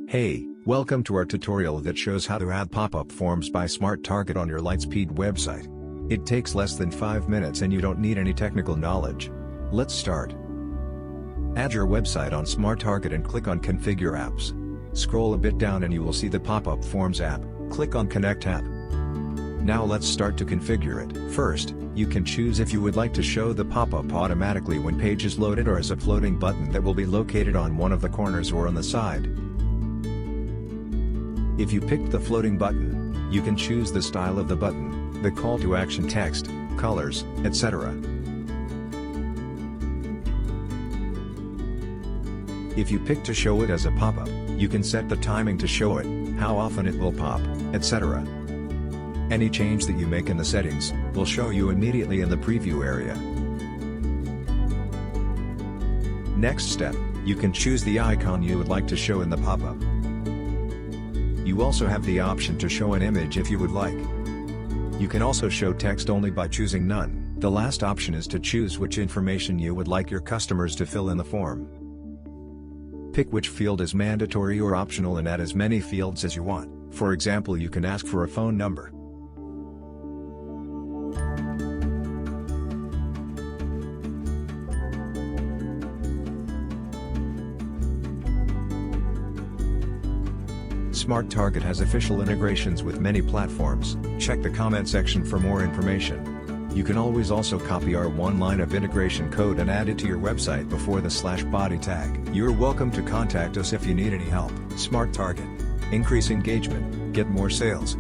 Hey, welcome to our tutorial that shows how to add Popup Forms by Smart Target on your Lightspeed website. It takes less than 5 minutes and you don't need any technical knowledge. Let's start. Add your website on Smart Target and click on Configure Apps. Scroll a bit down and you will see the Popup Forms app. Click on Connect app. Now let's start to configure it. First, you can choose if you would like to show the pop-up automatically when page is loaded or as a floating button that will be located on one of the corners or on the side. If you picked the floating button, you can choose the style of the button, the call to action text, colors, etc. If you pick to show it as a pop-up, you can set the timing to show it, how often it will pop, etc. Any change that you make in the settings will show you immediately in the preview area. Next step, you can choose the icon you would like to show in the pop-up. You also have the option to show an image if you would like. You can also show text only by choosing none. The last option is to choose which information you would like your customers to fill in the form. Pick which field is mandatory or optional and add as many fields as you want. For example, you can ask for a phone number. Smart Target has official integrations with many platforms. Check the comment section for more information. You can always also copy our one line of integration code and add it to your website before the /body tag. You're welcome to contact us if you need any help. Smart Target. Increase engagement, get more sales.